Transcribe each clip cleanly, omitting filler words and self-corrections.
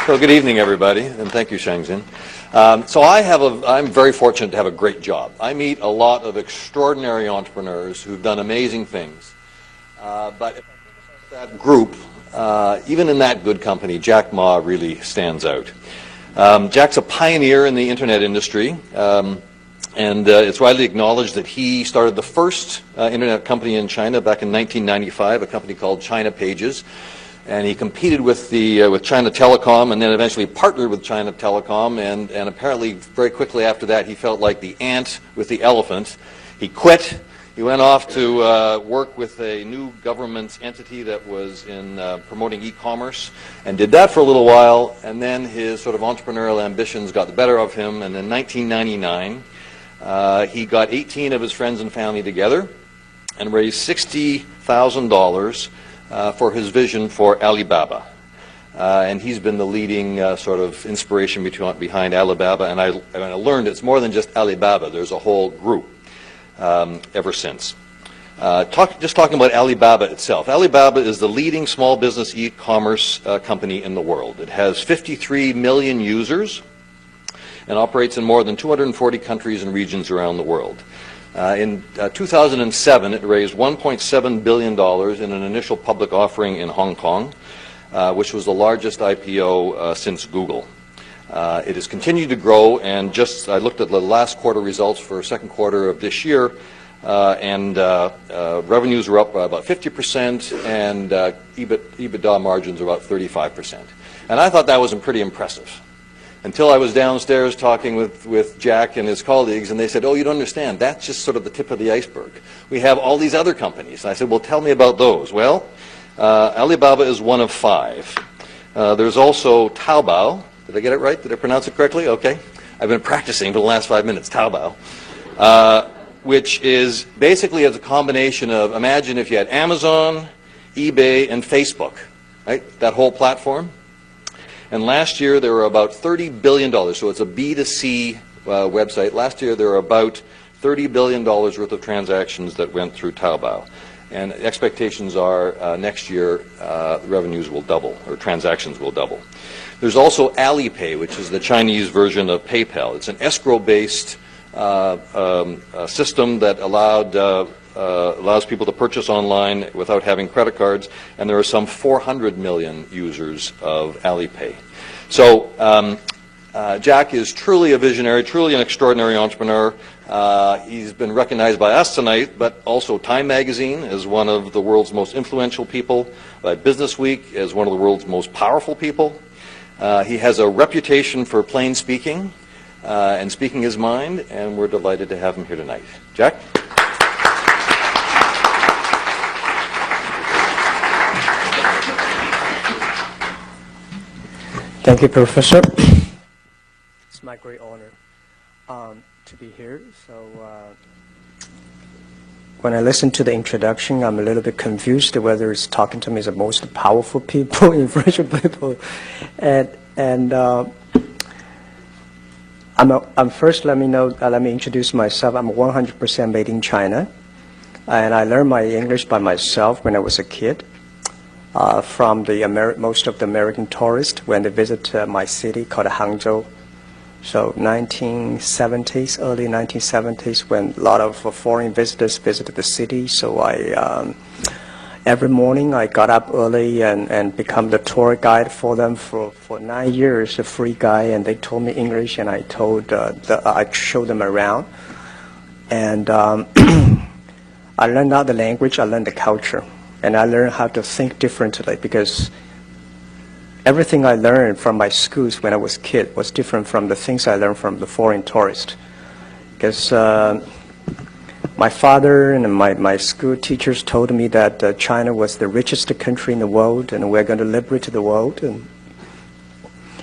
So good evening, everybody, and thank you, Shangxin. I'm very fortunate to have a great job. I meet a lot of extraordinary entrepreneurs who've done amazing things. But if I look at that group, even in that good company, Jack Ma really stands out. Jack's a pioneer in the internet industry, and it's widely acknowledged that he started the first internet company in China back in 1995, a company called China Pages. And he competed with China Telecom, and then eventually partnered with China Telecom, and apparently very quickly after that he felt like the ant with the elephant. He quit. He went off to work with a new government entity that was in promoting e-commerce, and did that for a little while, and then his sort of entrepreneurial ambitions got the better of him, and in 1999 he got 18 of his friends and family together and raised $60,000 for his vision for Alibaba. And he's been the leading sort of inspiration behind Alibaba, and I learned it's more than just Alibaba. There's a whole group ever since. Just talking about Alibaba itself. Alibaba is the leading small business e-commerce company in the world. It has 53 million users and operates in more than 240 countries and regions around the world. In 2007, it raised $1.7 billion in an initial public offering in Hong Kong, which was the largest IPO since Google. It has continued to grow, and I looked at the last quarter results for second quarter of this year, and revenues were up by about 50%, and EBITDA margins are about 35%. And I thought that was pretty impressive. Until I was downstairs talking with Jack and his colleagues, and they said, oh, you don't understand, that's just sort of the tip of the iceberg. We have all these other companies. And I said, well, tell me about those. Well, Alibaba is one of 5. There's also Taobao. Did I get it right? Did I pronounce it correctly? Okay. I've been practicing for the last 5 minutes, Taobao, which is basically a combination of, imagine if you had Amazon, eBay, and Facebook, right? That whole platform. And last year there were about $30 billion, so it's a B2C website. Last year there were about $30 billion worth of transactions that went through Taobao. And expectations are next year revenues will double, or transactions will double. There's also Alipay, which is the Chinese version of PayPal. It's an escrow-based system that allows people to purchase online without having credit cards, and there are some 400 million users of Alipay. So Jack is truly a visionary, truly an extraordinary entrepreneur. He's been recognized by us tonight, but also Time Magazine as one of the world's most influential people, by Business Week as one of the world's most powerful people. He has a reputation for plain speaking and speaking his mind, and we're delighted to have him here tonight. Jack? Thank you, Professor. It's my great honor to be here. So when I listen to the introduction, I'm a little bit confused whether it's talking to me as the most powerful people, influential people, and I'm first. Let me introduce myself. I'm 100% made in China, and I learned my English by myself when I was a kid. From most of the American tourists when they visit my city called Hangzhou. So 1970s, early 1970s, when a lot of foreign visitors visited the city. So every morning I got up early and become the tour guide for them for 9 years, a free guy, and they told me English, and I showed them around. And I learned not the language, I learned the culture. And I learned how to think differently, because everything I learned from my schools when I was a kid was different from the things I learned from the foreign tourists. Because my father and my school teachers told me that China was the richest country in the world, and we're going to liberate the world, and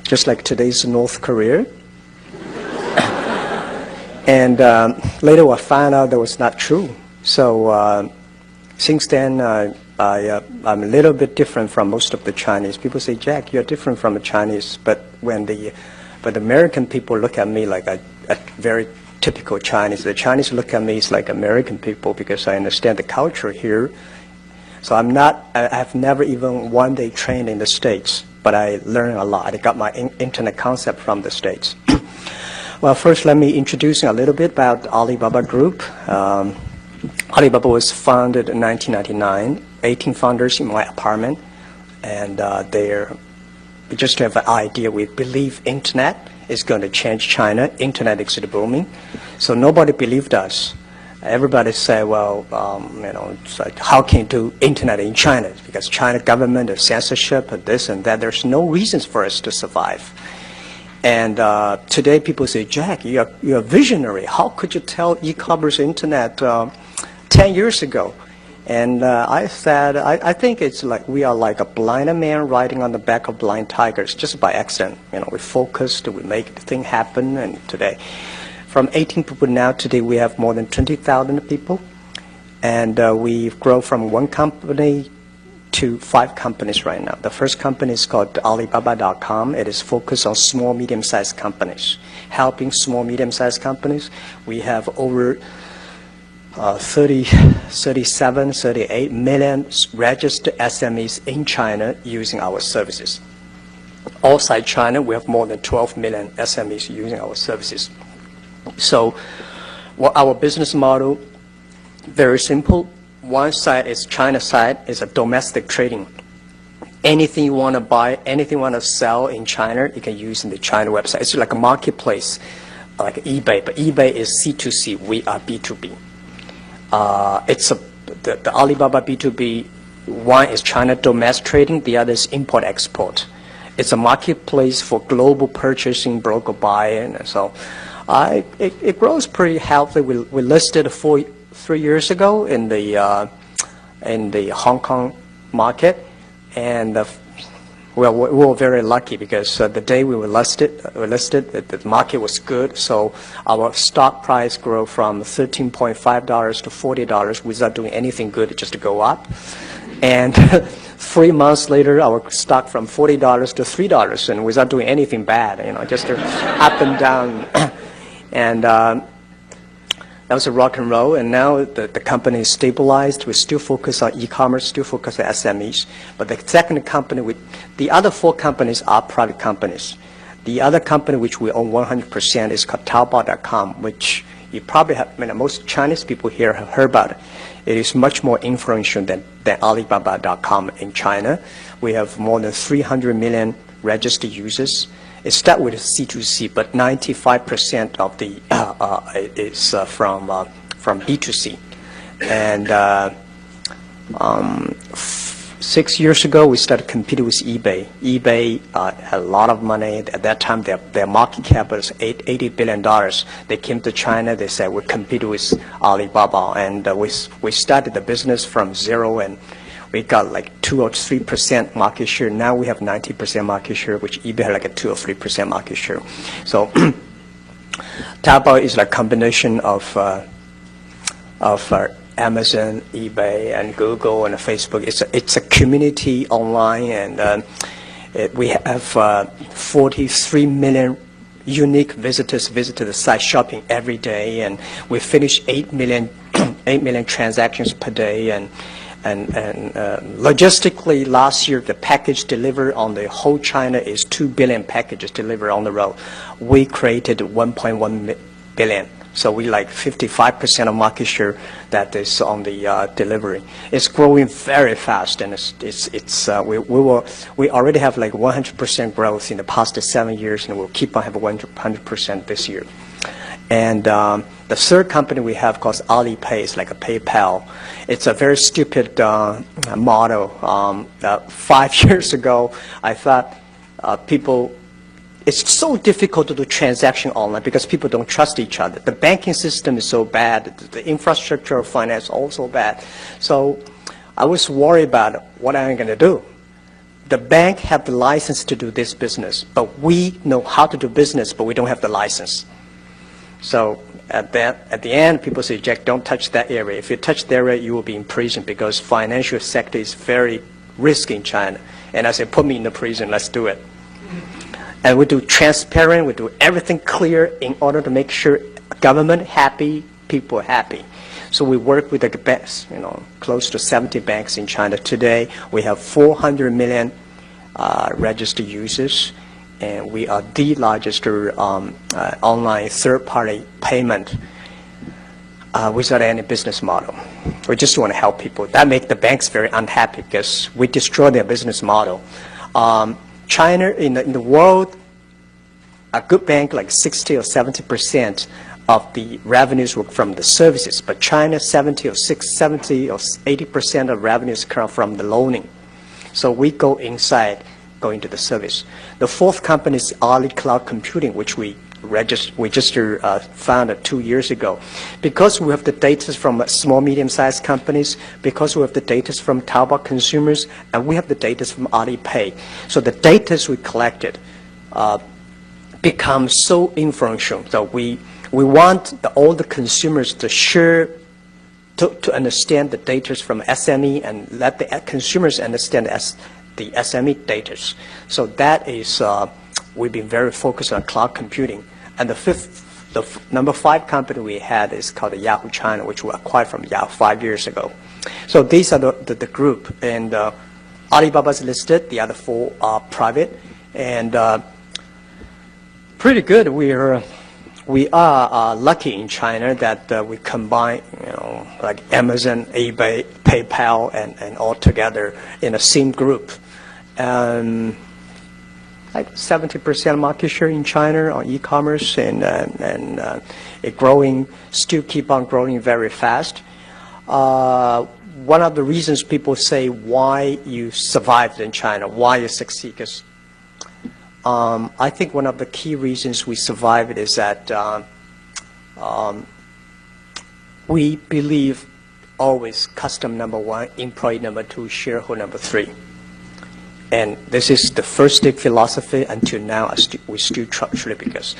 just like today's North Korea. And later I found out that was not true. So since then, I'm a little bit different from most of the Chinese. People say, Jack, you're different from the Chinese. But the American people look at me like a very typical Chinese. The Chinese look at me as like American people, because I understand the culture here. So I have never even one day trained in the States. but I learned a lot. I got my internet concept from the States. Well, first let me introduce a little bit about Alibaba Group. Alibaba was founded in 1999, 18 founders in my apartment, and just to have an idea, we believe internet is going to change China. Internet is booming. So nobody believed us. Everybody said, well, it's like, how can you do internet in China? Because China government, the censorship, and this and that, there's no reasons for us to survive. And today people say, Jack, you're a visionary. How could you tell e-commerce internet 10 years ago? And I said, I think it's like we are like a blind man riding on the back of blind tigers just by accident. We focused, we make the thing happen, and today, from 18 people now, today we have more than 20,000 people. And we've grown from one company to 5 companies right now. The first company is called Alibaba.com. It is focused on small, medium-sized companies, helping small, medium-sized companies. We have over 38 million registered SMEs in China using our services. Outside China, we have more than 12 million SMEs using our services. So our business model, very simple. One side is China side, is a domestic trading. Anything you want to buy, anything you want to sell in China, you can use in the China website. It's like a marketplace, like eBay, but eBay is C2C, we are B2B. The Alibaba B2B, one is China domestic trading, the other is import-export. It's a marketplace for global purchasing, broker buying, and so it grows pretty healthy. We listed 3 years ago in the Hong Kong market, and we were very lucky because the day we were listed, the market was good, so our stock price grew from $13.5 to $40 without doing anything good, just to go up. And 3 months later, our stock from $40 to $3, and without doing anything bad, just up and down. And that was a rock and roll, and now the company is stabilized. We still focus on e-commerce, still focus on SMEs. But the second company, the other 4 companies are private companies. The other company which we own 100% is called Taobao.com, which you probably have, most Chinese people here have heard about it. It is much more influential than Alibaba.com in China. We have more than 300 million registered users. It starts with C2C, but 95% of the is from B2C. And 6 years ago, we started competing with eBay. eBay had a lot of money. At that time, their market cap was $80 billion. They came to China. They said, we'll compete with Alibaba. And we started the business from zero, and we got like 2 or 3% market share. Now we have 90% market share, which eBay had like a 2 or 3% market share. So Taobao is like a combination of Amazon, eBay, and Google, and Facebook. It's a community online, and we have 43 million unique visitors visit the site, shopping every day, and we finish 8 million transactions per day. And logistically, last year, the package delivered on the whole China is 2 billion packages delivered on the road. We created 1.1 billion. So we like 55% of market share that is on the delivery. It's growing very fast, and we already have like 100% growth in the past 7 years, and we'll keep on having 100% this year. And the third company we have called Alipay, is like a PayPal. It's a very stupid model. 5 years ago, I thought it's so difficult to do transaction online because people don't trust each other. The banking system is so bad. The infrastructure of finance also bad. So I was worried about what am I going to do. The bank have the license to do this business, but we know how to do business, but we don't have the license. So at the end, people say, Jack, don't touch that area. If you touch that area, you will be in prison because financial sector is very risky in China. And I said, put me in the prison, let's do it. And we do transparent, we do everything clear in order to make sure government happy, people happy. So we work with the banks, close to 70 banks in China. Today, we have 400 million registered users, and we are the largest online third-party payment without any business model. We just want to help people. That makes the banks very unhappy because we destroy their business model. China, in the world, a good bank like 60 or 70% of the revenues were from the services, but China 70 or 80% of revenues come from the loaning. So we go inside, go into the service. The fourth company is Ali Cloud Computing, which we just founded 2 years ago. Because we have the data from small, medium-sized companies, because we have the data from Taobao consumers, and we have the data from Alipay. So the data we collected becomes so influential. So we want all the consumers to share, to understand the data from SME and let the consumers understand the SME data. So that is, we've been very focused on cloud computing. And the number 5 company we had is called Yahoo China, which we acquired from Yahoo 5 years ago. So these are the group. And Alibaba is listed, the other 4 are private. And pretty good. We are lucky in China that we combine, like Amazon, eBay, PayPal, and all together in the same group. Like 70% market share in China on e-commerce, and it growing, still keep on growing very fast. One of the reasons people say why you survived in China, why you succeed, because I think one of the key reasons we survived is that we believe always customer number 1, employee number 2, shareholder number 3. And this is the first big philosophy until now. We still truly, because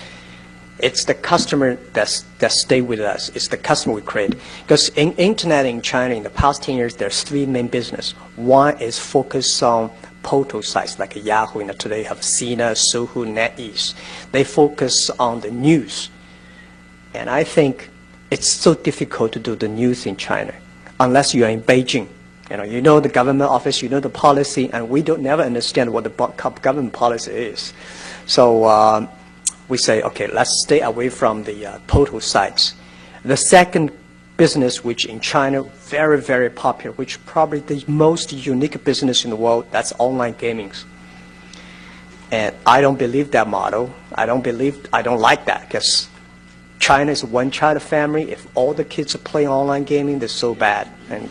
it's the customer that stay with us. It's the customer we create. Because in internet in China in the past 10 years, there's 3 main business. One is focused on portal sites like Yahoo. Today have Sina, Sohu, NetEase. They focus on the news. And I think it's so difficult to do the news in China unless you are in Beijing. You know the government office, you know the policy, and we don't never understand what the government policy is. So we say, okay, let's stay away from the portal sites. The second business, which in China, very, very popular, which probably the most unique business in the world, that's online gaming. And I don't believe that model. I don't like that, because China is a one-child family. If all the kids are playing online gaming, they're so bad. And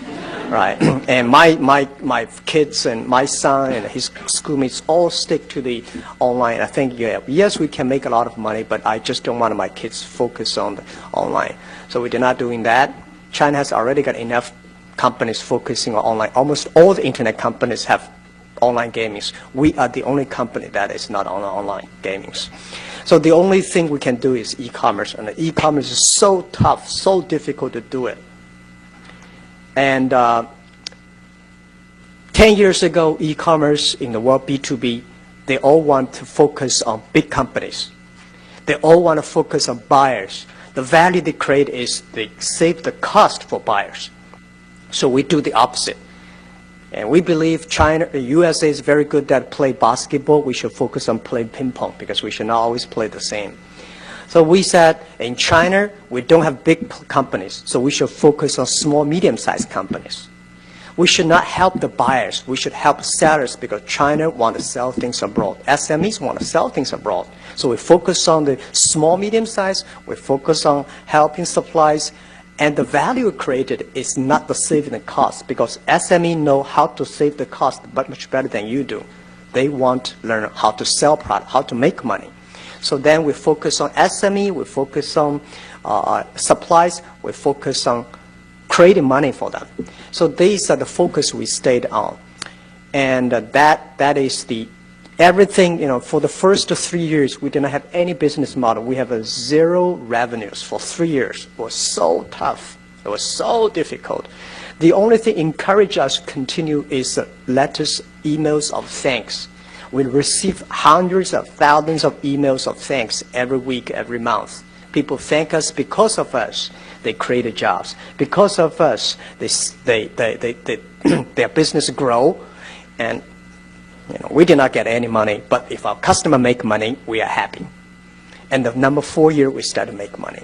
right. And my kids and my son and his schoolmates all stick to the online. I think, yes, we can make a lot of money, but I just don't want my kids focus on the online. So we're not doing that. China has already got enough companies focusing on online. Almost all the internet companies have online gaming. We are the only company that is not on online gaming. So the only thing we can do is e-commerce, and the e-commerce is so tough, so difficult to do it. And 10 years ago, e-commerce in the world, B2B, they all want to focus on big companies. They all want to focus on buyers. The value they create is they save the cost for buyers. So we do the opposite. And we believe China, the USA is very good at playing basketball. We should focus on playing ping pong, because we should not always play the same. So we said in China, we don't have big companies, so we should focus on small, medium-sized companies. We should not help the buyers. We should help sellers, because China wants to sell things abroad. SMEs want to sell things abroad. So we focus on the small, medium-sized. We focus on helping supplies. And the value created is not the saving the cost, because SME know how to save the cost but much better than you do. They want to learn how to sell product, how to make money. So then we focus on SME, we focus on supplies, we focus on creating money for them. So these are the focus we stayed on. And that is the everything, for the first 3 years, we didn't have any business model. We have 0 revenues for 3 years. It was so tough. It was so difficult. The only thing encouraged us to continue is letters, emails of thanks. We receive hundreds of thousands of emails of thanks every week, every month. People thank us because of us. They created jobs. Because of us, their business grow. And We did not get any money, but if our customer make money, we are happy. And the number 4 year, we start to make money.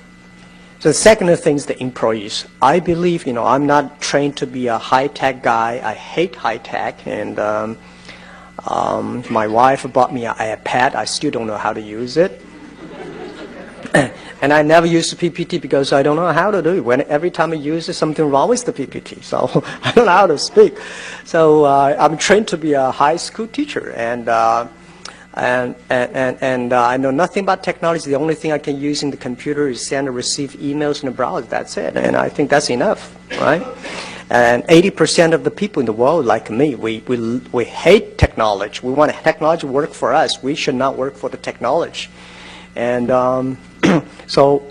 So the second thing is the employees. I believe, I'm not trained to be a high-tech guy. I hate high-tech. And my wife bought me an iPad. I still don't know how to use it. And I never use the PPT because I don't know how to do it. Every time I use it, something wrong with the PPT. So I don't know how to speak. So I'm trained to be a high school teacher. And I know nothing about technology. The only thing I can use in the computer is send and receive emails and browse. That's it. And I think that's enough, right? And 80% of the people in the world, like me, we hate technology. We want technology to work for us. We should not work for the technology. And so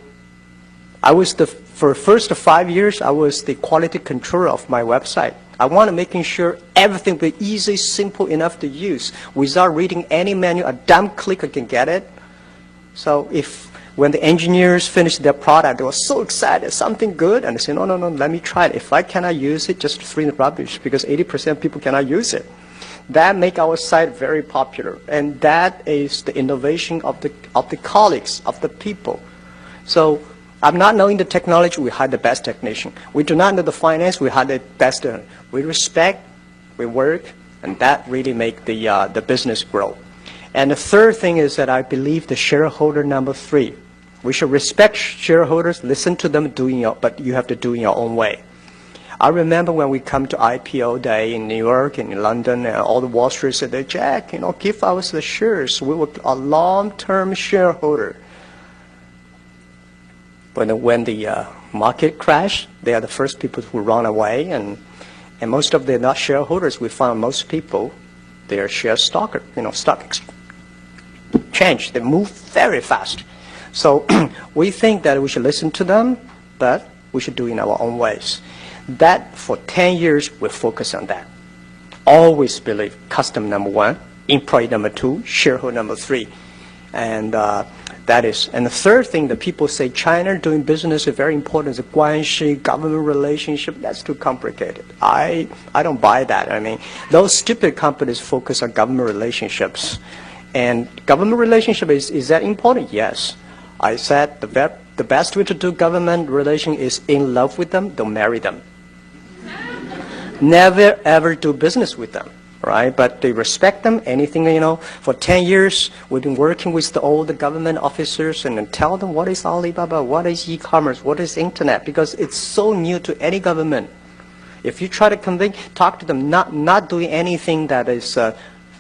I was for the first 5 years, I was the quality controller of my website. I wanted making sure everything be easy, simple enough to use. Without reading any manual, a dumb click I can get it. So when the engineers finished their product, they were so excited, something good, and they said, no, let me try it. If I cannot use it, just throw in the rubbish, because 80% of people cannot use it. That make our site very popular, and that is the innovation of the colleagues, of the people. So I'm not knowing the technology, we hire the best technician. We do not know the finance, we hire the best. We respect, we work, and that really make the business grow. And the third thing is that I believe the shareholder number 3. We should respect shareholders, listen to them, but you have to do it in your own way. I remember when we come to IPO day in New York and in London, and all the Wall Street said, Jack, give us the shares. We were a long-term shareholder. But when the market crashed, they are the first people who run away, and most of them are not shareholders. We found most people, they are share stocker, stock exchange. They move very fast. So we think that we should listen to them, but we should do it in our own ways. That for 10 years, we focus on that. Always believe customer number 1, employee number 2, shareholder number 3. And that is. And the third thing that people say, China doing business is very important. The guanxi, government relationship, that's too complicated. I don't buy that. I mean, those stupid companies focus on government relationships. And government relationship, is that important? Yes. I said the best way to do government relation is in love with them, don't marry them. Never ever do business with them, right? But they respect them, anything, For 10 years, we've been working with all the government officers and tell them what is Alibaba, what is e-commerce, what is internet, because it's so new to any government. If you try to talk to them, not doing anything that is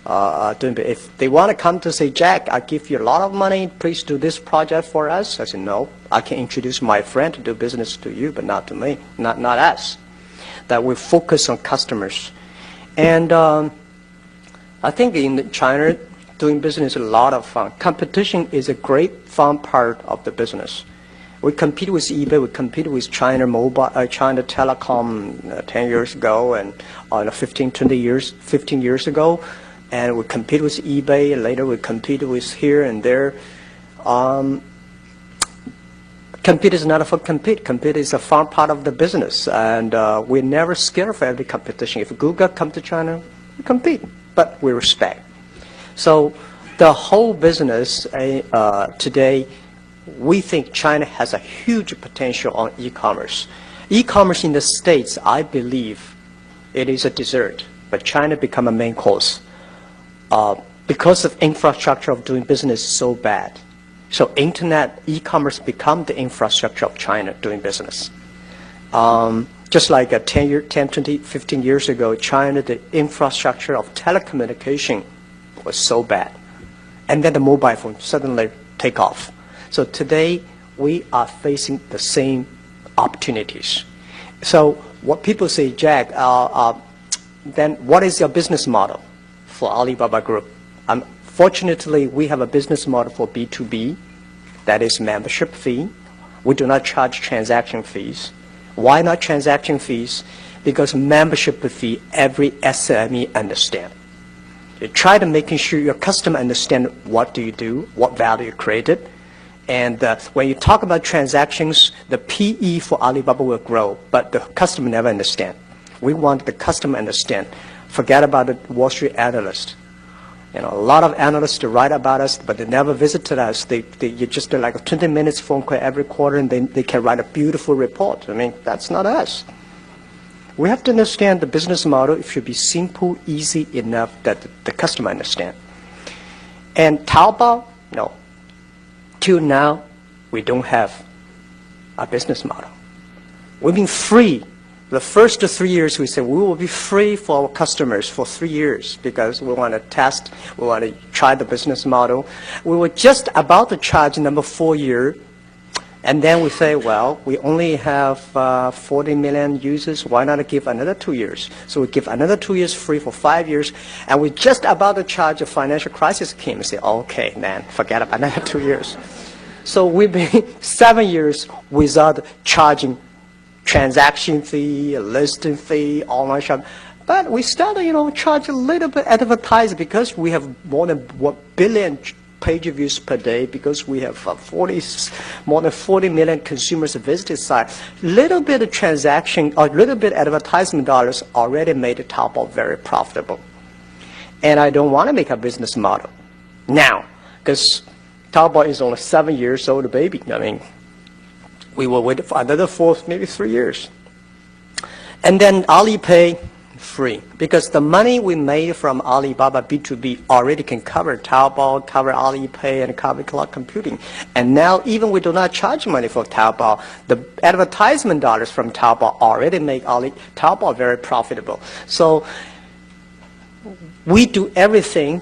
if they want to come to say, Jack, I give you a lot of money, please do this project for us. I said, no, I can introduce my friend to do business to you, but not to me, not us. That we focus on customers. And I think in China, doing business is a lot of fun. Competition is a great fun part of the business. We compete with eBay, we compete with China Telecom 10 years ago, and 15 years ago. And we compete with eBay, and later we compete with here and there. Compete is not for compete. Compete is a fun part of the business. And we're never scared of every competition. If Google come to China, we compete, but we respect. So the whole business today, we think China has a huge potential on e-commerce. E-commerce in the States, I believe, it is a dessert, but China become a main course. Because of infrastructure of doing business so bad. So internet, e-commerce become the infrastructure of China doing business. Just like 10, 20, 15 years ago, China, the infrastructure of telecommunication was so bad. And then the mobile phone suddenly take off. So today, we are facing the same opportunities. So what people say, Jack, then what is your business model for Alibaba Group? Fortunately, we have a business model for B2B, that is membership fee. We do not charge transaction fees. Why not transaction fees? Because membership fee, every SME understand. You try to making sure your customer understand what do you do, what value you created. And when you talk about transactions, the PE for Alibaba will grow, but the customer never understand. We want the customer understand. Forget about the Wall Street analyst. You know, a lot of analysts write about us, but they never visited us. You just do like a 20 minutes phone call every quarter, and they can write a beautiful report. I mean, that's not us. We have to understand the business model. It should be simple, easy enough that the customer understand. And Taobao, no. Till now, we don't have a business model. We've been free. The first 3 years, we said we will be free for our customers for 3 years because we want to test, we want to try the business model. We were just about to charge number 4 year, and then we say, well, we only have 40 million users. Why not give another 2 years? So we give another 2 years free for 5 years, and we're just about to charge a financial crisis came and say, okay, man, forget about another 2 years. So we've been 7 years without charging transaction fee, listing fee, online shop. But we started, charge a little bit advertising because we have more than 1 billion page views per day, because we have more than 40 million consumers visited site. Little bit of transaction or little bit advertisement dollars already made Taobao very profitable. And I don't want to make a business model now, because Taobao is only 7 years old baby. I mean, we will wait for another 4, maybe 3 years. And then Alipay, free. Because the money we made from Alibaba B2B already can cover Taobao, cover Alipay, and cover cloud computing. And now even we do not charge money for Taobao, the advertisement dollars from Taobao already make Taobao very profitable. So we do everything.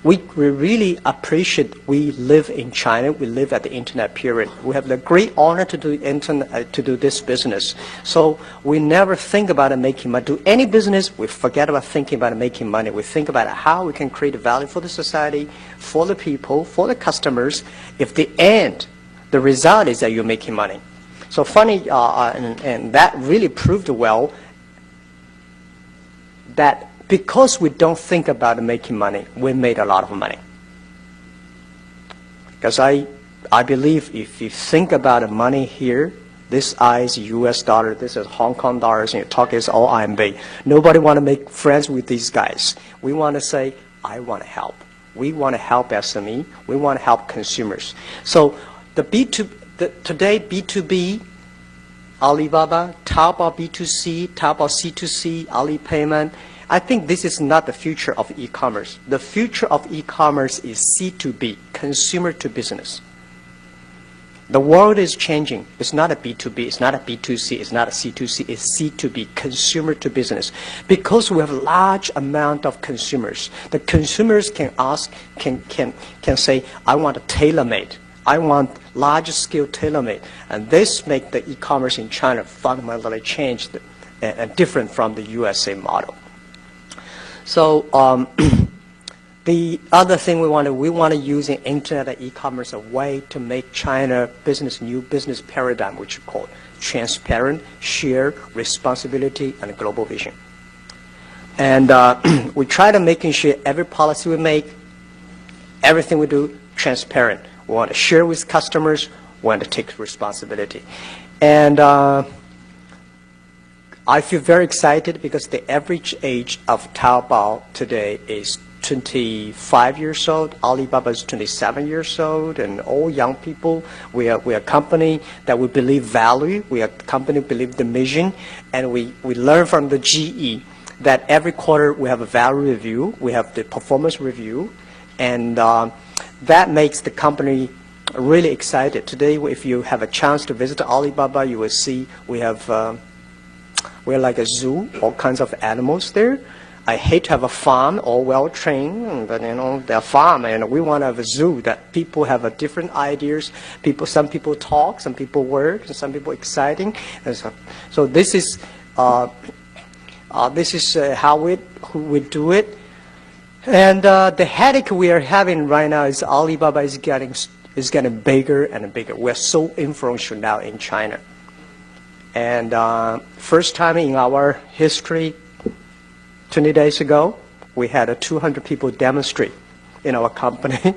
We really appreciate we live in China. We live at the internet period. We have the great honor to do internet, to do this business. So we never think about making money. Do any business, we forget about thinking about making money. We think about how we can create value for the society, for the people, for the customers. If the end, the result is that you're making money. So funny, and that really proved well that because we don't think about making money, we made a lot of money. Because I believe if you think about money here, this is US dollar, this is Hong Kong dollars, and you talk is all RMB. Nobody want to make friends with these guys. We want to say, I want to help. We want to help SME. We want to help consumers. So today B2B, Alibaba, Taobao B2C, Taobao C2C, Alipayment, I think this is not the future of e-commerce. The future of e-commerce is C2B, consumer to business. The world is changing. It's not a B2B, it's not a B2C, it's not a C2C, it's C2B, consumer to business. Because we have a large amount of consumers. The consumers can ask, can say, I want a tailor-made. I want large-scale tailor-made. And this makes the e-commerce in China fundamentally changed and different from the USA model. So the other thing we want to use in internet and e-commerce a way to make China new business paradigm, which we call transparent, shared responsibility, and global vision. And we try to making sure every policy we make, everything we do, transparent. We want to share with customers. We want to take responsibility. And I feel very excited because the average age of Taobao today is 25 years old. Alibaba is 27 years old, and all young people. We are a company that we believe value. We are a company believe the mission, and we learn from the GE that every quarter we have a value review. We have the performance review, and that makes the company really excited. Today, if you have a chance to visit Alibaba, you will see we're like a zoo, all kinds of animals there. I hate to have a farm, all well-trained, but they're farm, and we want to have a zoo that people have different ideas. Some people talk, some people work, and some people exciting. And so this is how we do it. And the headache we are having right now is Alibaba is getting bigger and bigger. We're so influential now in China. And first time in our history, 20 days ago, we had 200 people demonstrate in our company.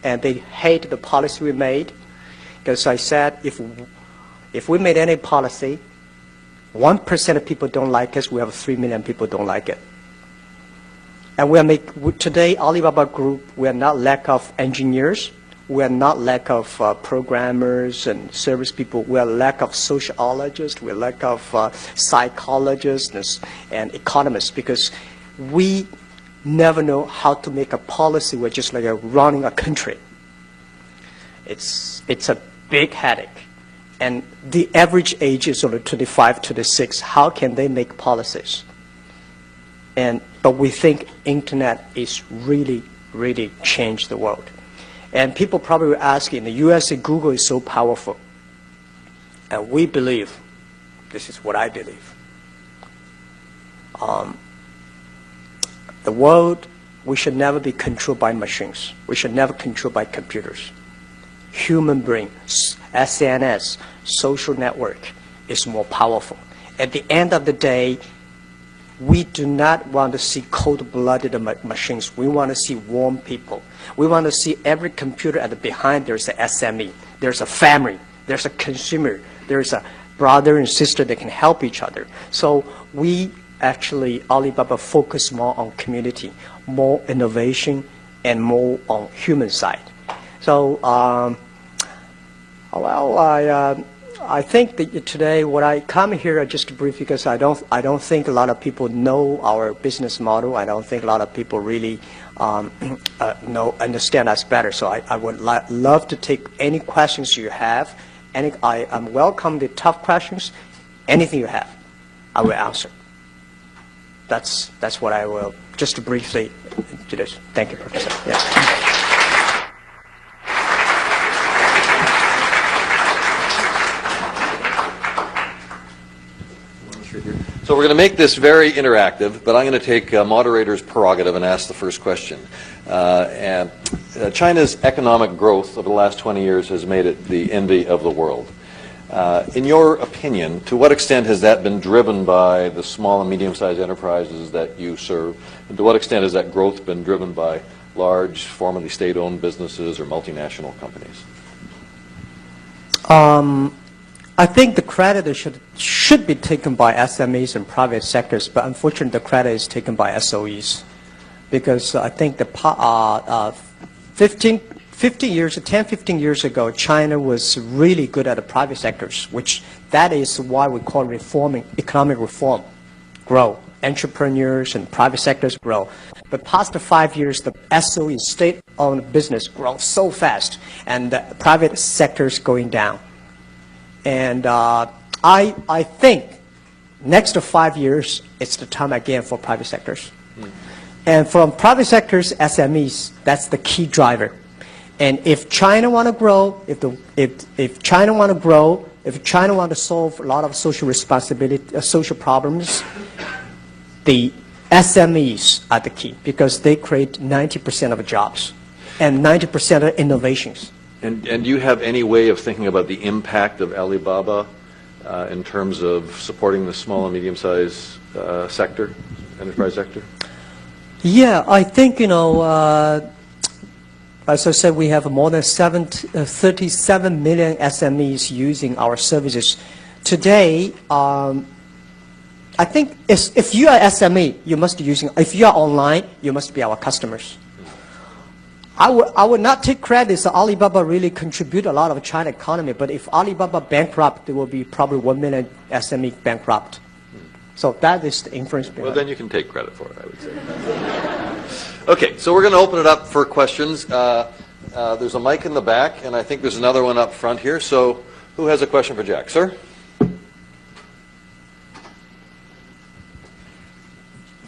And they hate the policy we made. Because I said, if we made any policy, 1% of people don't like us, we have 3 million people don't like it. And today, Alibaba Group, we are not lack of engineers. We are not lack of programmers and service people. We are lack of sociologists. We are lack of psychologists and economists, because we never know how to make a policy. We're just like running a country. It's a big headache. And the average age is only 25, 26. How can they make policies? But we think internet is really, really changed the world. And people probably will ask, in the US, Google is so powerful. And we believe, this is what I believe, the world, we should never be controlled by machines. We should never controlled by computers. Human brain, SNS, social network is more powerful. At the end of the day, we do not want to see cold-blooded machines. We want to see warm people. We want to see every computer at the behind there's a SME, there's a family, there's a consumer, there's a brother and sister that can help each other. So we actually, Alibaba focus more on community, more innovation, and more on human side. So, I think that today, what I come here just brief, because I don't think a lot of people know our business model. I don't think a lot of people really understand us better. So I would love to take any questions you have. I welcome the tough questions. Anything you have, I will answer. That's what I will just briefly do this. Thank you, Professor. Yeah. So we're going to make this very interactive, but I'm going to take moderator's prerogative and ask the first question. China's economic growth over the last 20 years has made it the envy of the world. In your opinion, to what extent has that been driven by the small and medium-sized enterprises that you serve? And to what extent has that growth been driven by large, formerly state-owned businesses or multinational companies? I think the credit should be taken by SMEs and private sectors, but unfortunately the credit is taken by SOEs, because I think the 10, 15 years ago, China was really good at the private sectors, which that is why we call reforming, economic reform, grow. Entrepreneurs and private sectors grow. But past 5 years, the SOE, state-owned business, grow so fast, and the private sector is going down. And I think next 5 years, it's the time again for private sectors. And from private sectors, SMEs, that's the key driver. And if China want to grow, if China want to grow, if China want to solve a lot of social responsibility, social problems, the SMEs are the key, because they create 90% of jobs and 90% of innovations. And do you have any way of thinking about the impact of Alibaba in terms of supporting the small and medium-sized sector, enterprise sector? Yeah, I think, as I said, we have more than 37 million SMEs using our services. Today, I think if you are SME, you must be using, if you are online, you must be our customers. I would not take credit that Alibaba really contribute a lot of China economy, but if Alibaba bankrupt, there will be probably 1 million SME bankrupt. So that is the inference behind. Well, then you can take credit for it, I would say. Okay, so we're going to open it up for questions. There's a mic in the back, and I think there's another one up front here. So who has a question for Jack? Sir?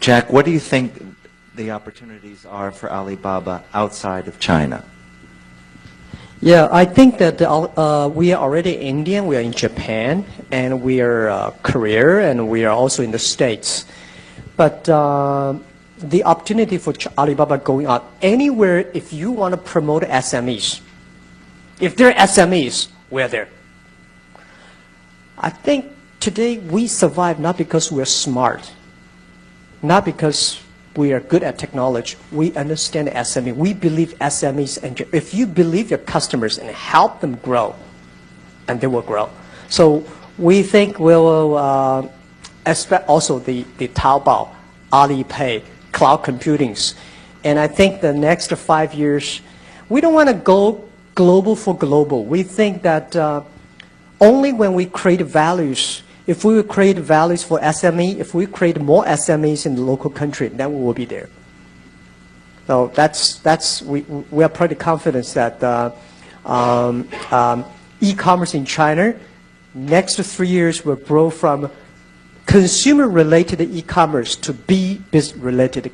Jack, what do you think the opportunities are for Alibaba outside of China? Yeah, I think that we are already Indian, we are in Japan, and we are Korea, and we are also in the States. But the opportunity for Alibaba going out anywhere, if you want to promote SMEs, if they're SMEs, we're there. I think today we survive not because we're smart, not because we are good at technology. We understand SME. We believe SMEs, and if you believe your customers and help them grow, and they will grow. So we think we will expect also the Taobao, Alipay, cloud computings. And I think the next 5 years, we don't want to go global for global. We think that only when we create values, if we create values for SME, if we create more SMEs in the local country, then we will be there. So we are pretty confident that e-commerce in China, next 3 years will grow from consumer-related e-commerce to business-related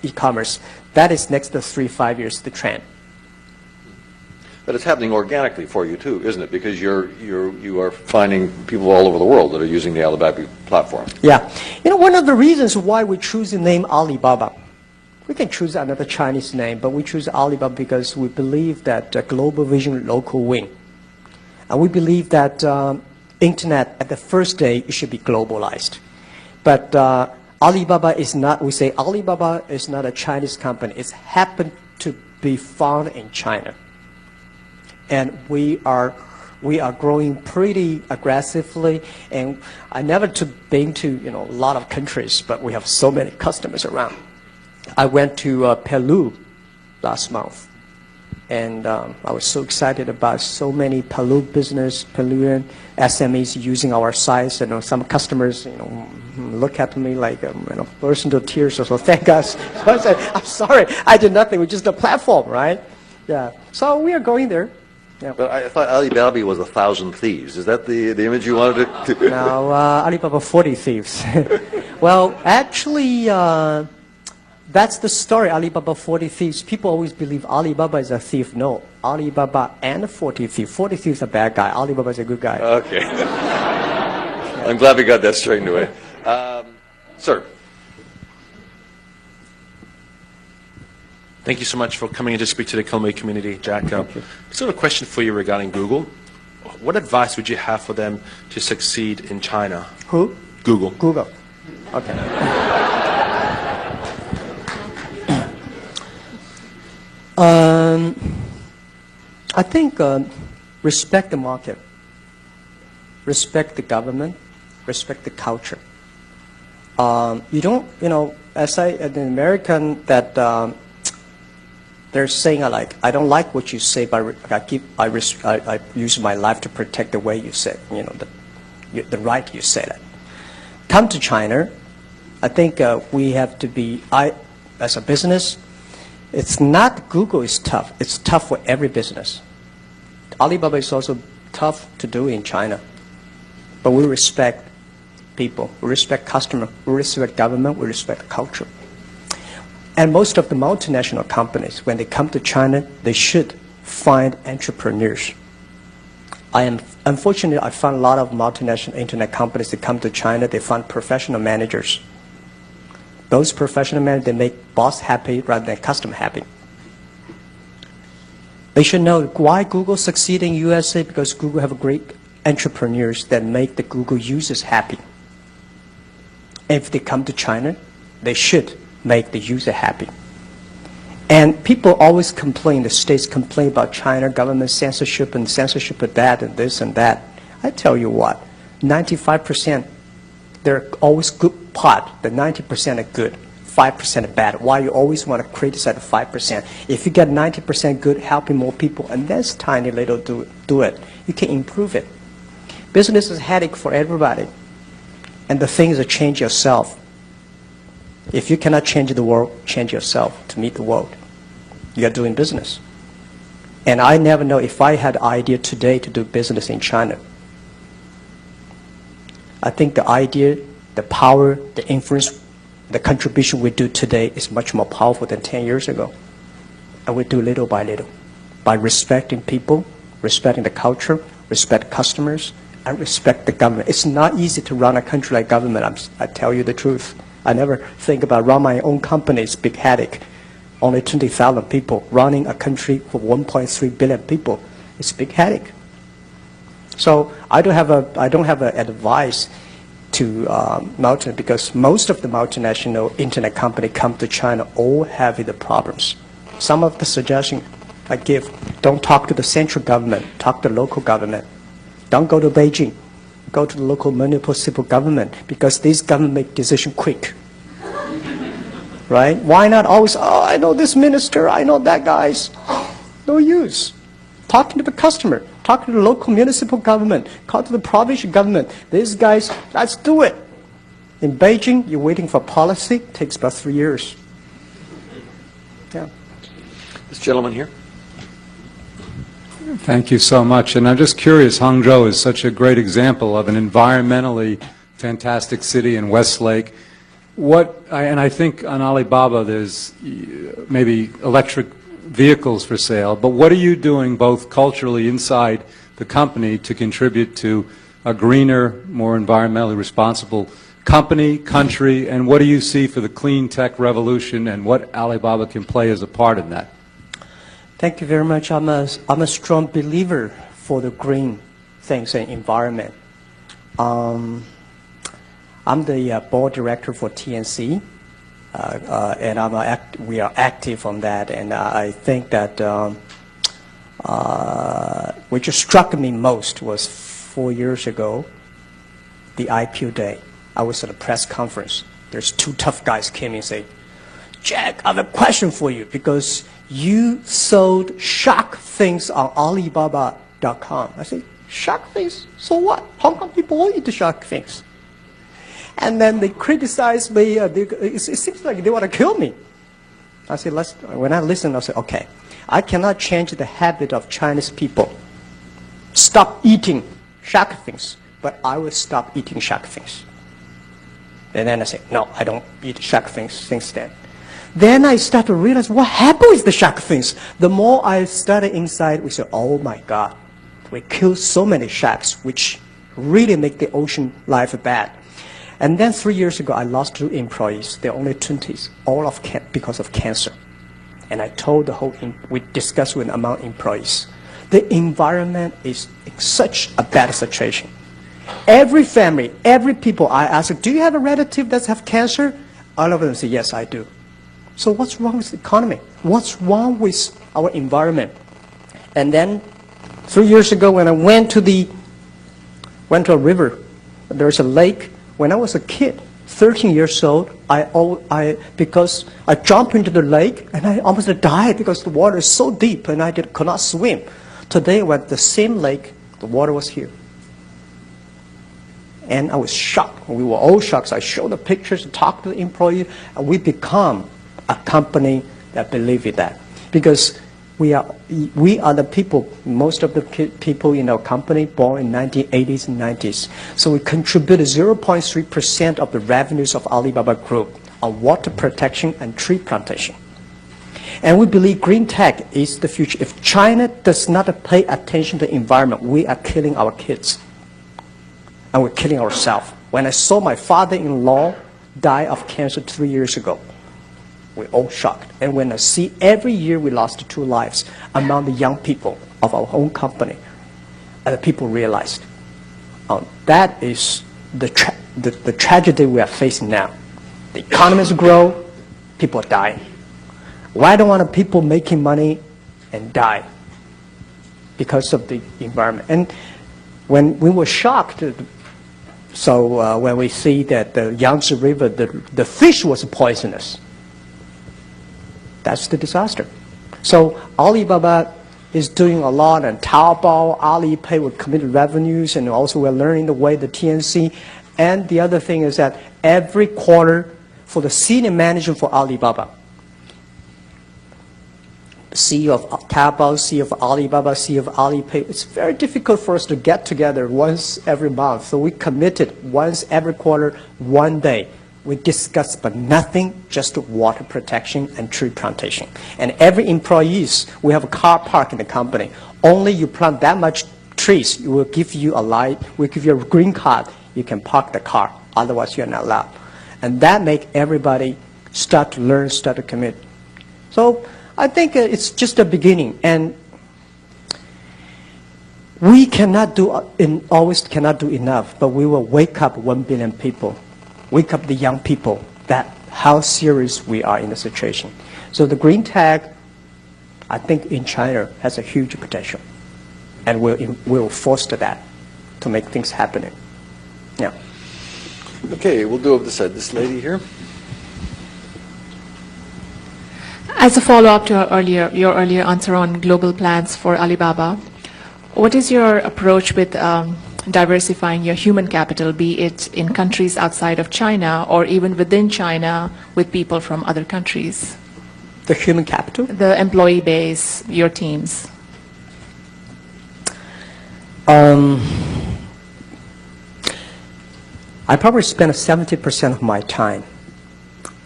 e-commerce. That is next 3-5 years, the trend. But it's happening organically for you too, isn't it? Because you are finding people all over the world that are using the Alibaba platform. Yeah. One of the reasons why we choose the name Alibaba, we can choose another Chinese name, but we choose Alibaba because we believe that global vision, local win. And we believe that Internet, at the first day, it should be globalized. But Alibaba is not, we say Alibaba is not a Chinese company. It's happened to be found in China. And we are growing pretty aggressively. And I never been to a lot of countries, but we have so many customers around. I went to Peru last month. And I was so excited about so many Peruvian SMEs using our sites. And some customers, look at me like burst into tears. So thank us. So I said, I'm sorry, I did nothing. We're just a platform, right? Yeah. So we are going there. Yeah. But I thought Alibaba was 1,000 thieves. Is that the image you wanted to? No, Alibaba 40 thieves. Well, actually. That's the story, Alibaba 40 Thieves. People always believe Alibaba is a thief. No, Alibaba and 40 Thieves. 40 Thieves is a bad guy. Alibaba is a good guy. Okay. I'm glad we got that straightened away. Sir. Thank you so much for coming in to speak to the Kilmay community, Jack. Sort of a question for you regarding Google. What advice would you have for them to succeed in China? Who? Google. Google. Okay. I think respect the market, respect the government, respect the culture. You don't, as an American, that they're saying like, I don't like what you say, but I use my life to protect the way you say, the right you say that. Come to China, I think we have to be, as a business. It's not Google is tough. It's tough for every business. Alibaba is also tough to do in China. But we respect people. We respect customers. We respect government. We respect culture. And most of the multinational companies, when they come to China, they should find entrepreneurs. Unfortunately, I found a lot of multinational internet companies that come to China, they find professional managers. Those professional managers, they make boss happy rather than customer happy. They should know why Google succeed in USA, because Google have great entrepreneurs that make the Google users happy. If they come to China, they should make the user happy. And people always complain, the states complain about China government censorship and censorship of that and this and that. I tell you what, 95%, they're always good part. The 90% are good, 5% are bad. Why you always want to criticize the 5%? If you get 90% good, helping more people, and that's tiny little do it, you can improve it. Business is a headache for everybody. And the thing is to change yourself. If you cannot change the world, change yourself to meet the world. You are doing business. And I never know if I had an idea today to do business in China. I think the idea, the power, the influence, the contribution we do today is much more powerful than 10 years ago. And we do little by little, by respecting people, respecting the culture, respect customers, and respect the government. It's not easy to run a country like government, I tell you the truth. I never think about run my own company, it's a big headache. Only 20,000 people running a country for 1.3 billion people. It's a big headache. So I don't have an advice to because most of the multinational internet companies come to China all having the problems. Some of the suggestions I give, don't talk to the central government, talk to the local government. Don't go to Beijing, go to the local municipal government, because these government make decisions quick. right? Why not always, oh, I know this minister, I know that guy's. No use. Talking to the customer, talking to the local municipal government, talk to the provincial government. These guys, let's do it. In Beijing, you're waiting for policy, it takes about 3 years. Yeah. This gentleman here. Thank you so much. And I'm just curious, Hangzhou is such a great example of an environmentally fantastic city in Westlake. And I think on Alibaba there's maybe electric vehicles for sale, but what are you doing both culturally inside the company to contribute to a greener, more environmentally responsible company, country, and what do you see for the clean tech revolution and what Alibaba can play as a part in that? Thank you very much. I'm a strong believer for the green things and environment. I'm the board director for TNC, and we are active on that. And I think that which struck me most was 4 years ago, the IPO day. I was at a press conference. There's two tough guys came and say, Jack, I have a question for you because you sold shark things on Alibaba.com. I said, shark things? So what? Hong Kong people all eat the shark things. And then they criticized me. It seems like they want to kill me. I said, when I listened, I said, okay, I cannot change the habit of Chinese people. Stop eating shark things, but I will stop eating shark things. And then I said, no, I don't eat shark things since then. Then I started to realize what happened with the shark things. The more I studied inside, we said, oh my God, we killed so many sharks, which really make the ocean life bad. And then 3 years ago, I lost 2 employees. They're only 20s, all because of cancer. And I told we discussed with among employees, the environment is in such a bad situation. Every family, every people I ask, do you have a relative that have cancer? All of them say, yes, I do. So what's wrong with the economy? What's wrong with our environment? And then 3 years ago when I went to a river, there's a lake. When I was a kid, 13 years old, because I jumped into the lake and I almost died because the water is so deep and I could not swim. Today, when the same lake, the water was here. And I was shocked. We were all shocked. So I showed the pictures, talked to the employee, and we become a company that believe in that. Because we are the people, most of the people in our company born in 1980s and 90s. So we contributed 0.3% of the revenues of Alibaba Group on water protection and tree plantation. And we believe green tech is the future. If China does not pay attention to the environment, we are killing our kids. And we're killing ourselves. When I saw my father-in-law die of cancer 3 years ago, we're all shocked. And when I see every year we lost 2 lives among the young people of our own company, and the people realized that is the tragedy we are facing now. The economies grow, people are dying. Why don't want people making money and die? Because of the environment. And when we were shocked, so when we see that the Yangtze River, the fish was poisonous, that's the disaster. So Alibaba is doing a lot, and Taobao, Alipay with committed revenues, and also we're learning the way the TNC. And the other thing is that every quarter for the senior manager for Alibaba, CEO of Taobao, CEO of Alibaba, CEO of Alipay, it's very difficult for us to get together once every month. So we committed once every quarter, 1 day. We discuss but nothing, just water protection and tree plantation. And every employees, we have a car park in the company. Only you plant that much trees, we will give you a light, we'll give you a green card, you can park the car. Otherwise, you're not allowed. And that make everybody start to learn, start to commit. So I think it's just a beginning, and we cannot always cannot do enough, but we will wake up 1 billion people, wake up the young people that how serious we are in the situation. So the green tech, I think in China has a huge potential, and we'll foster that to make things happen. Yeah. Okay, we'll do this lady here. As a follow-up to your earlier answer on global plans for Alibaba, what is your approach with diversifying your human capital, be it in countries outside of China or even within China with people from other countries? The human capital? The employee base, your teams. I probably spend 70% of my time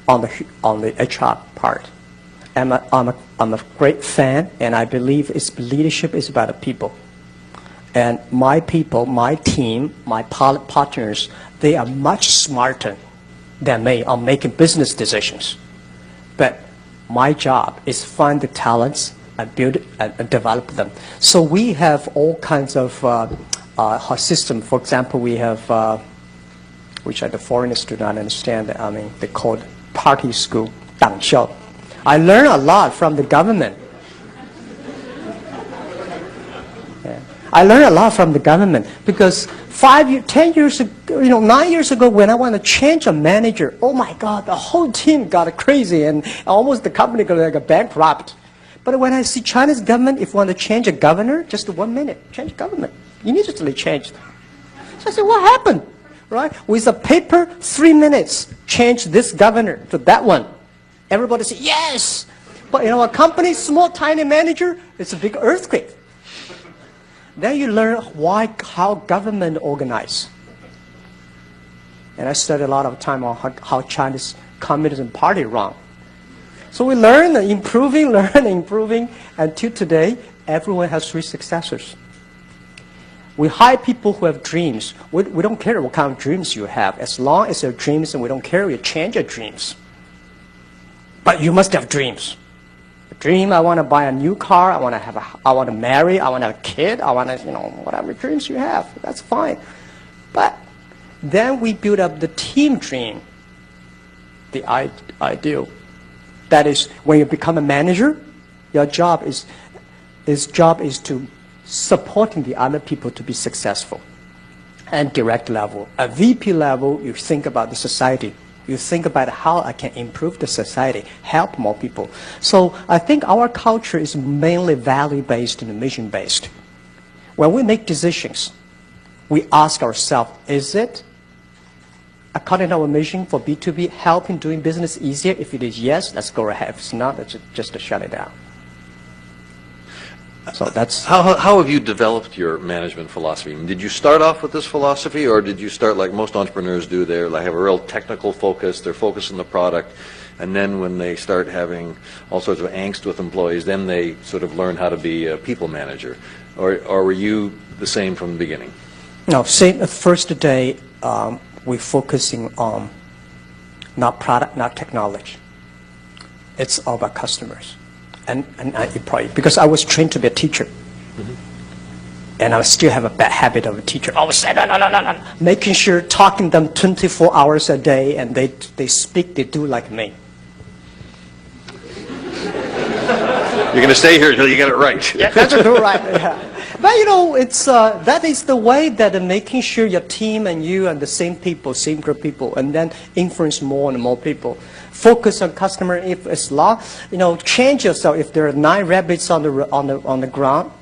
on the HR part. I'm a great fan, and I believe leadership is about the people. And my people, my team, my partners, they are much smarter than me on making business decisions. But my job is find the talents and build and develop them. So we have all kinds of system. For example, we have, which the foreigners do not understand. I mean, they call it party school, 党校. I learn a lot from the government. Yeah. I learned a lot from the government because 10 years ago, 9 years ago, when I want to change a manager, oh my God, the whole team got crazy and almost the company got like bankrupt. But when I see China's government, if you want to change a governor, just 1 minute, change government, immediately changed. So I said, what happened? Right? With a paper, 3 minutes, change this governor to that one. Everybody said, yes. But a company, small, tiny manager, it's a big earthquake. Then you learn how government organize. And I studied a lot of time on how China's Communism Party run. So we learn, improving, until today, everyone has 3 successors. We hire people who have dreams. We don't care what kind of dreams you have. As long as they're dreams, and we don't care, we change your dreams. But you must have dreams. A dream, I want to buy a new car, I want to marry, I want to have a kid, I want to, whatever dreams you have, that's fine. But then we build up the team dream, the ideal. That is, when you become a manager, your job is to supporting the other people to be successful. And direct level. At VP level, you think about the society. You think about how I can improve the society, help more people. So I think our culture is mainly value-based and mission-based. When we make decisions, we ask ourselves, is it according to our mission for B2B, helping doing business easier? If it is yes, let's go ahead. If it's not, let's just shut it down. So that's how have you developed your management philosophy? Did you start off with this philosophy, or did you start like most entrepreneurs do? They have a real technical focus. They're focused on the product, and then when they start having all sorts of angst with employees, then they sort of learn how to be a people manager. Or were you the same from the beginning? No, same. The first day, we're focusing on not product, not technology. It's all about customers. And probably because I was trained to be a teacher, and I still have a bad habit of a teacher. Always say no, making sure talking them 24 hours a day, and they speak, they do like me. You're going to stay here until you get it right. Yeah, that's right. Yeah. But it's that is the way that making sure your team and you and the same people, same group of people, and then influence more and more people. Focus on customer. If it's long, change yourself. If there are 9 rabbits on the ground,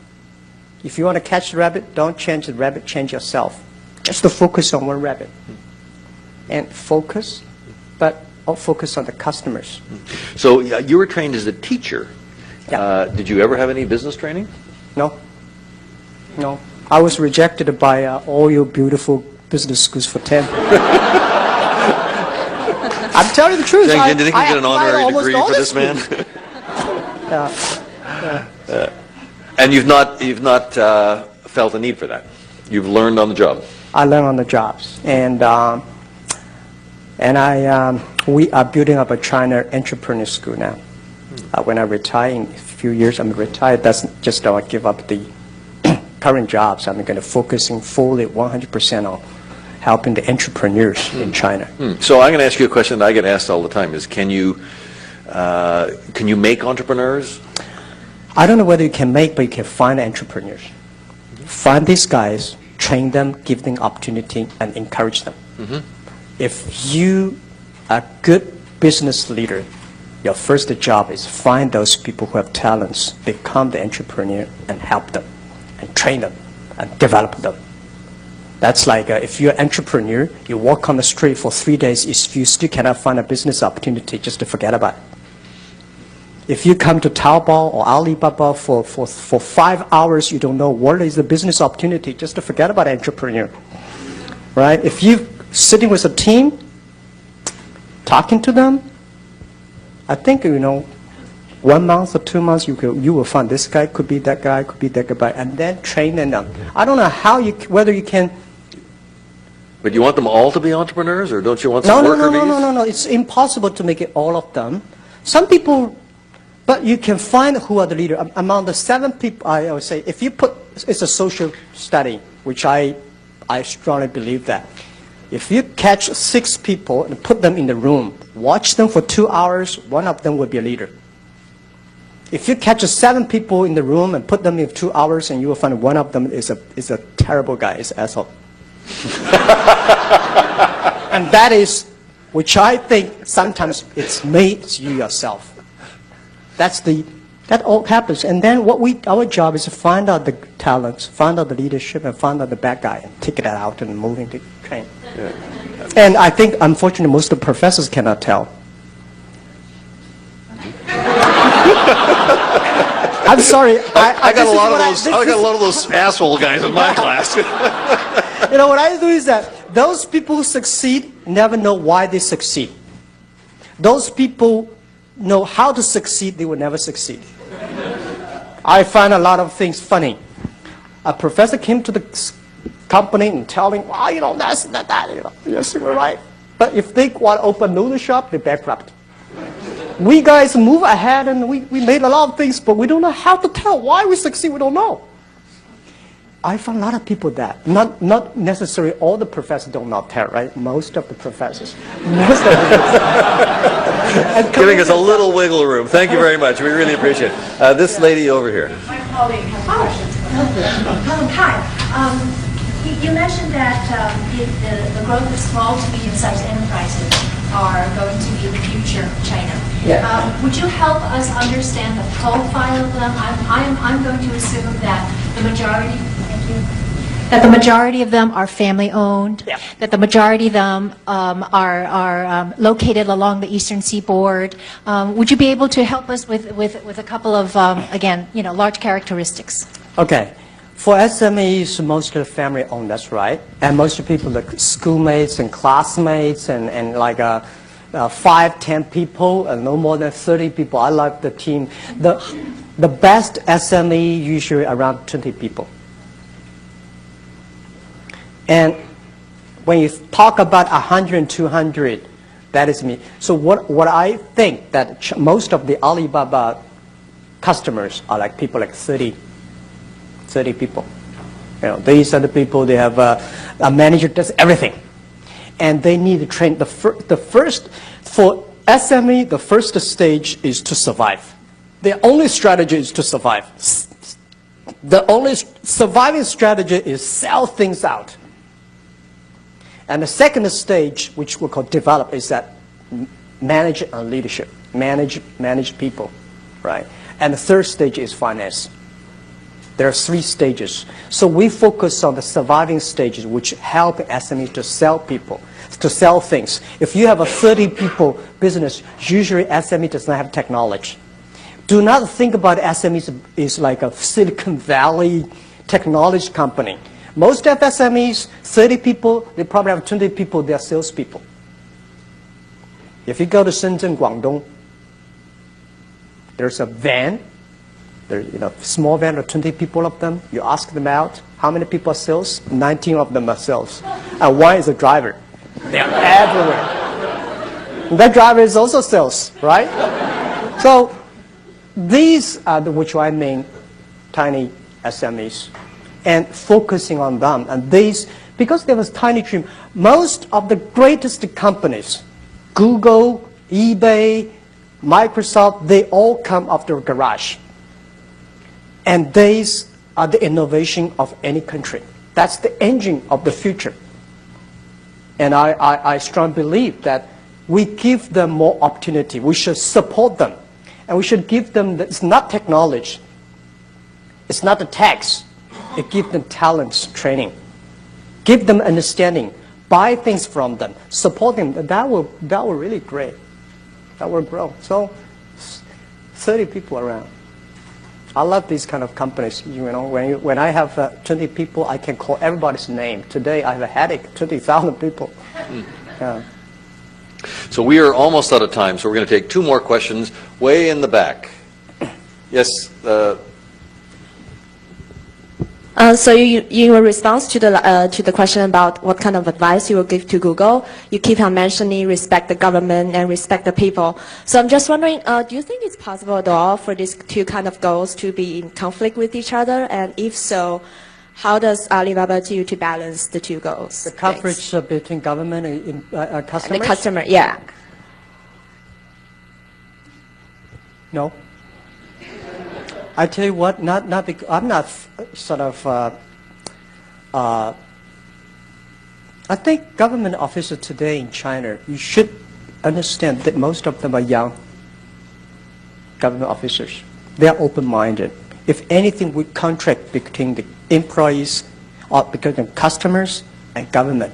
if you want to catch the rabbit, don't change the rabbit. Change yourself. Just to focus on one rabbit, and focus, but focus on the customers. So you were trained as a teacher. Yeah. Did you ever have any business training? No. No. I was rejected by all your beautiful business schools for 10. I'm telling you the truth. Do you think you get an honorary degree for this man? And you've not felt a need for that. You've learned on the job. I learned on the jobs, and we are building up a China entrepreneur school now. When I retire in a few years, I'm retired. That's just I give up the current jobs. I'm going to focusing fully 100% on helping the entrepreneurs in China. So I'm going to ask you a question that I get asked all the time: is can you make entrepreneurs? I don't know whether you can make, but you can find entrepreneurs. Find these guys, train them, give them opportunity, and encourage them. If you are a good business leader, Your first job is find those people who have talents, become the entrepreneur, and help them, and train them, and develop them. That's like if you're an entrepreneur, you walk on the street for 3 days, if you still cannot find a business opportunity, just to forget about it. If you come to Taobao or Alibaba for 5 hours, you don't know what is the business opportunity, just to forget about entrepreneur. Right? If you're sitting with a team, talking to them, I think, 1 month or 2 months, you will find this guy could be that guy, could be that guy, and then train them. I don't know how whether you can. But you want them all to be entrepreneurs, or don't you want some worker bees? No. It's impossible to make it all of them. Some people, but you can find who are the leader. Among the 7 people, I would say, if you put, it's a social study, which I strongly believe that. If you catch 6 people and put them in the room, watch them for 2 hours, one of them will be a leader. If you catch 7 people in the room and put them in 2 hours, and you will find one of them is a terrible guy, is an asshole. And that is, which I think sometimes it's you yourself. That all happens. And then our job is to find out the talents, find out the leadership, and find out the bad guy, and take that out and move into train. Yeah. And I think, unfortunately, most of the professors cannot tell. I'm sorry. I got a lot of those asshole guys in my class. What I do is that those people who succeed never know why they succeed. Those people know how to succeed, they will never succeed. I find a lot of things funny. A professor came to the company and telling, that's that. Yes, you're right. But if they want to open noodle shop, they're bankrupt. We guys move ahead and we made a lot of things, but we don't know how to tell why we succeed. We don't know. I find a lot of people that. Not necessarily all the professors do not tell, right? Most of the professors. Giving us a little wiggle room. Thank you very much. We really appreciate it. This lady over here. My colleague has questions. Hi. You mentioned that the growth of small to medium-sized enterprises are going to be the future of China. Yeah. Would you help us understand the profile of them? I'm going to assume that the majority. That the majority of them are family-owned, yeah. That the majority of them are located along the eastern seaboard. Would you be able to help us with a couple of, again, large characteristics? Okay. For SMEs, mostly family-owned, that's right. And most people, like schoolmates and classmates and like 5, 10 people, and no more than 30 people. I like the team. The best SME usually around 20 people. And when you talk about 100 and 200, that is me. So what I think that most of the Alibaba customers are like people like 30 people. These are the people, they have a manager does everything. And they need to train. For SME, the first stage is to survive. The only strategy is to survive. The only surviving strategy is sell things out. And the second stage, which we call develop, is that manage and leadership, manage people, right? And the third stage is finance. There are 3 stages. So we focus on the surviving stages, which help SMEs to sell people, to sell things. If you have a 30 people business, usually SME does not have technology. Do not think about SMEs as like a Silicon Valley technology company. Most of SMEs, 30 people, they probably have 20 people, they are salespeople. If you go to Shenzhen, Guangdong, there's a van, small van of 20 people of them. You ask them out, how many people are sales? 19 of them are sales. And 1 is a driver. They are everywhere. And that driver is also sales, right? So these are which I mean tiny SMEs. And focusing on them. And these, because there was tiny team, most of the greatest companies, Google, eBay, Microsoft, they all come after a garage. And these are the innovation of any country. That's the engine of the future. And I strongly believe that we give them more opportunity. We should support them. And we should give them, it's not technology. It's not the tax. It gives them talents, training. Give them understanding. Buy things from them. Support them. That will really great. That will grow. So 30 people around. I love these kind of companies. You know, when I have 20 people, I can call everybody's name. Today I have a headache, 20,000 people. Yeah. So we are almost out of time, so we're going to take two more questions way in the back. Yes. So in response to the question about what kind of advice you will give to Google, you keep on mentioning respect the government and respect the people. So I'm just wondering, do you think it's possible at all for these two kind of goals to be in conflict with each other? And if so, how does Alibaba do to balance the two goals? The coverage between government and customers? And the customer, yeah. No. I tell you what, not because, I'm not sort of, I think government officials today in China, you should understand that most of them are young government officers. They are open-minded. If anything would contract between the employees or between the customers and government,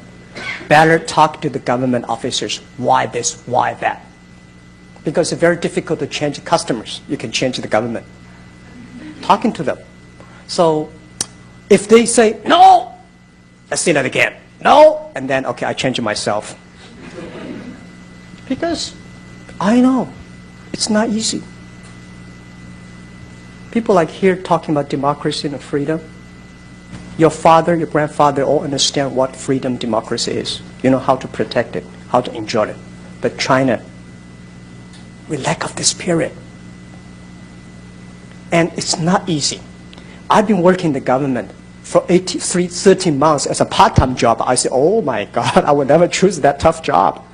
better talk to the government officers. Why this, why that? Because it's very difficult to change customers. You can change the government. Talking to them. So if they say, no, let's say that again. No, and then, okay, I change it myself. Because I know it's not easy. People like here talking about democracy and freedom. Your father, your grandfather all understand what freedom, democracy is. You know how to protect it, how to enjoy it. But China, we lack of this spirit. And it's not easy. I've been working in the government for 13 months as a part-time job. I say, oh my God, I would never choose that tough job.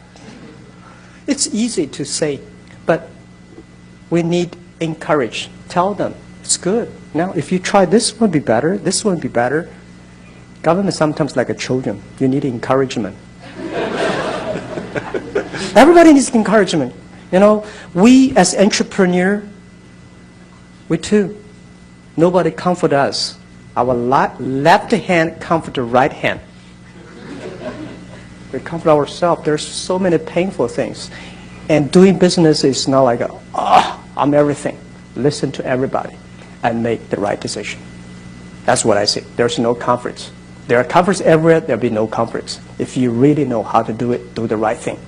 It's easy to say, but we need encourage. Tell them, it's good. Now, if you try this one be better, this one be better. Government sometimes like a children. You need encouragement. Everybody needs encouragement. You know, we as entrepreneurs, we too. Nobody comfort us. Our left hand comfort the right hand. We comfort ourselves. There's so many painful things. And doing business is not like, I'm everything. Listen to everybody and make the right decision. That's what I say. There's no comforts. There are comforts everywhere. There'll be no comforts. If you really know how to do it, do the right thing.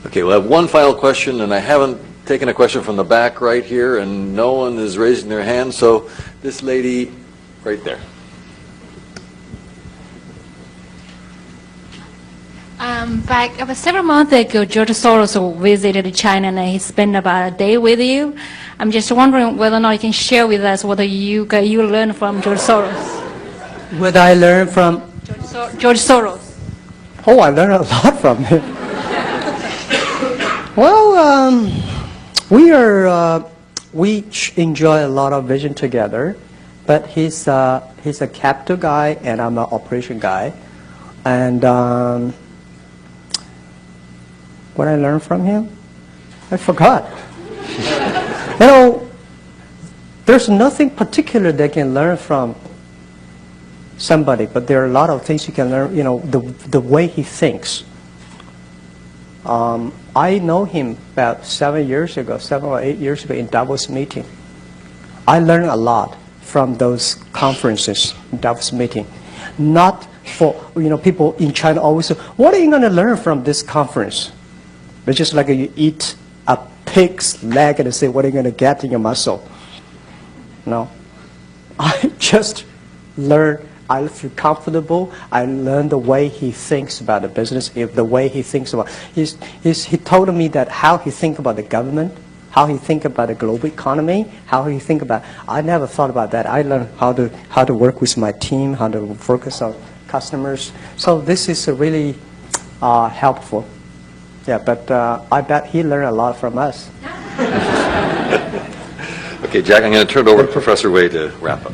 Okay, we'll have one final question, and I haven't taken a question from the back right here, and no one is raising their hand, so this lady right there. About several months ago, George Soros visited China and he spent about a day with you. I'm just wondering whether or not you can share with us what you learned from George Soros. What I learned from? George Soros. Oh, I learned a lot from him. Well, we enjoy a lot of vision together, but he's a capital guy and I'm an operation guy. And what I learned from him, I forgot. You know, there's nothing particular they can learn from somebody, but there are a lot of things you can learn. You know, the way he thinks. I know him about 7 or 8 years ago in Davos meeting. I learned a lot from those conferences, Davos meeting. Not for, you know, people in China always say, what are you going to learn from this conference? It's just like you eat a pig's leg and say, what are you going to get in your muscle? No. I just learned. I feel comfortable. I learned the way he thinks about the business, the way he thinks about. He told me that how he thinks about the government, how he thinks about the global economy, how he thinks about. I never thought about that. I learned how to work with my team, how to focus on customers. So this is really helpful. Yeah, but I bet he learned a lot from us. Okay, Jack, I'm going to turn it over to Professor Wei to wrap up.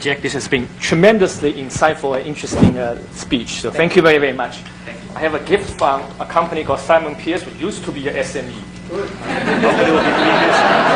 Jack. This has been tremendously insightful and interesting speech. So thank you very, very much. I have a gift from a company called Simon Pierce, which used to be a SME. Nobody will be doing this.